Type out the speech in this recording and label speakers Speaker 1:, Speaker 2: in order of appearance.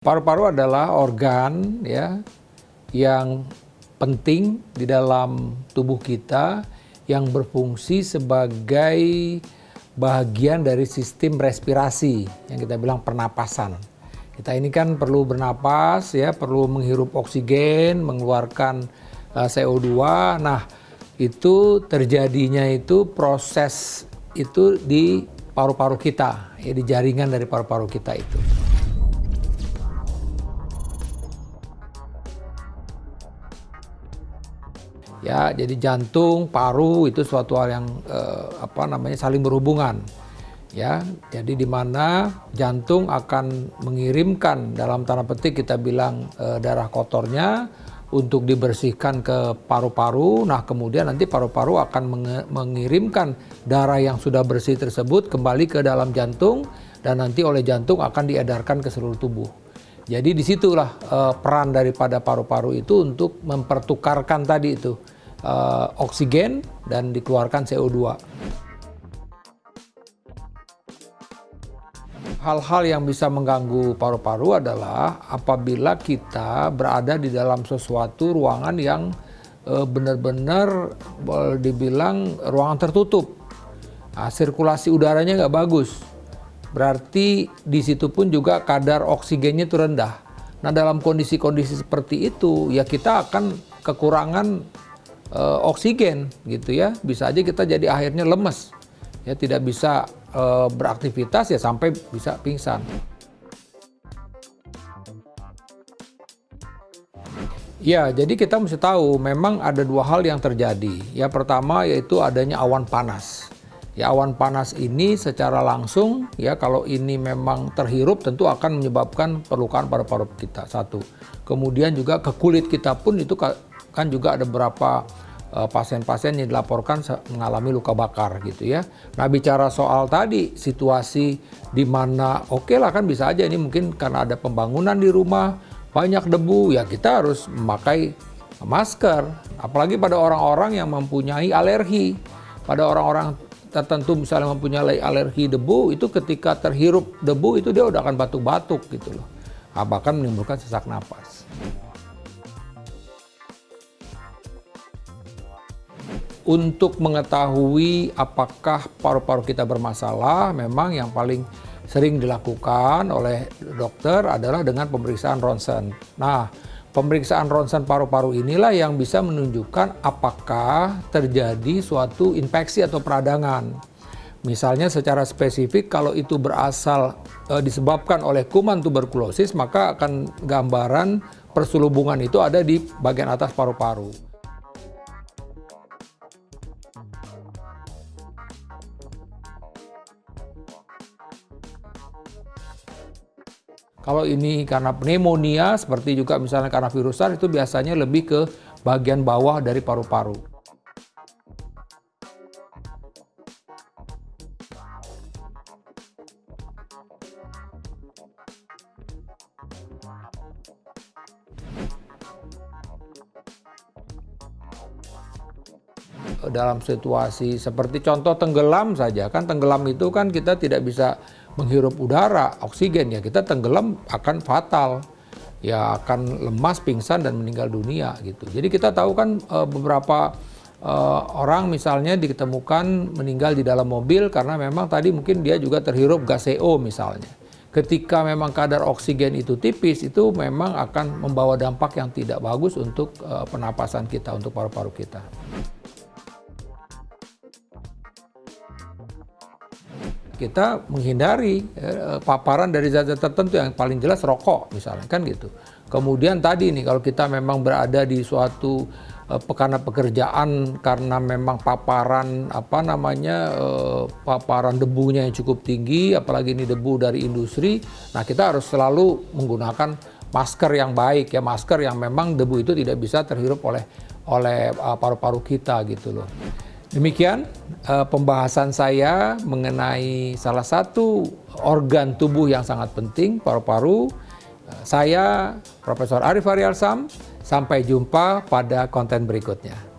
Speaker 1: Paru-paru adalah organ ya yang penting di dalam tubuh kita yang berfungsi sebagai bagian dari sistem respirasi yang kita bilang pernapasan. Kita ini kan perlu bernapas ya, perlu menghirup oksigen, mengeluarkan CO2. Nah, itu terjadinya itu proses itu di paru-paru kita, ya di jaringan dari paru-paru kita itu. Ya, jadi jantung, paru itu suatu hal yang saling berhubungan. Ya, jadi di mana jantung akan mengirimkan dalam tanda petik kita bilang darah kotornya untuk dibersihkan ke paru-paru. Nah, kemudian nanti paru-paru akan mengirimkan darah yang sudah bersih tersebut kembali ke dalam jantung dan nanti oleh jantung akan diedarkan ke seluruh tubuh. Jadi disitulah peran daripada paru-paru itu untuk mempertukarkan tadi itu oksigen dan dikeluarkan CO2. Hal-hal yang bisa mengganggu paru-paru adalah apabila kita berada di dalam sesuatu ruangan yang benar-benar boleh dibilang ruangan tertutup. Nah, sirkulasi udaranya nggak bagus. Berarti di situ pun juga kadar oksigennya itu rendah. Nah, dalam kondisi-kondisi seperti itu ya kita akan kekurangan oksigen gitu ya. Bisa aja kita jadi akhirnya lemes. Ya tidak bisa beraktivitas ya sampai bisa pingsan. Ya, jadi kita mesti tahu memang ada dua hal yang terjadi. Ya, pertama yaitu adanya awan panas. Ya, awan panas ini secara langsung ya kalau ini memang terhirup tentu akan menyebabkan perlukaan paru-paru kita, satu. Kemudian juga ke kulit kita pun itu kan juga ada beberapa pasien-pasien yang dilaporkan mengalami luka bakar gitu ya. Nah, bicara soal tadi situasi di mana oke lah kan bisa aja ini mungkin karena ada pembangunan di rumah, banyak debu ya kita harus memakai masker. Apalagi pada orang-orang yang mempunyai alergi. Pada orang-orang tertentu misalnya mempunyai alergi debu, itu ketika terhirup debu itu dia udah akan batuk-batuk gitu loh. Nah, bahkan menimbulkan sesak napas. Untuk mengetahui apakah paru-paru kita bermasalah, memang yang paling sering dilakukan oleh dokter adalah dengan pemeriksaan ronsen. Nah, pemeriksaan ronsen paru-paru inilah yang bisa menunjukkan apakah terjadi suatu infeksi atau peradangan. Misalnya secara spesifik kalau itu berasal disebabkan oleh kuman tuberkulosis, maka akan gambaran perselubungan itu ada di bagian atas paru-paru. Kalau ini karena pneumonia, seperti juga misalnya karena virus SARS, itu biasanya lebih ke bagian bawah dari paru-paru. Dalam situasi seperti contoh tenggelam saja, kan tenggelam itu kan kita tidak bisa menghirup udara, oksigen ya kita tenggelam akan fatal. Ya akan lemas, pingsan dan meninggal dunia gitu. Jadi kita tahu kan beberapa orang misalnya ditemukan meninggal di dalam mobil karena memang tadi mungkin dia juga terhirup gas CO misalnya. Ketika memang kadar oksigen itu tipis, itu memang akan membawa dampak yang tidak bagus untuk pernapasan kita, untuk paru-paru kita. Kita menghindari paparan dari zat-zat tertentu yang paling jelas rokok misalnya kan gitu. Kemudian tadi nih kalau kita memang berada di suatu karena pekerjaan karena memang paparan paparan debunya yang cukup tinggi, apalagi ini debu dari industri. Nah, kita harus selalu menggunakan masker yang baik ya, masker yang memang debu itu tidak bisa terhirup oleh paru-paru kita gitu loh. Demikian pembahasan saya mengenai salah satu organ tubuh yang sangat penting, paru-paru. Saya Profesor Arif Haryalsam, sampai jumpa pada konten berikutnya.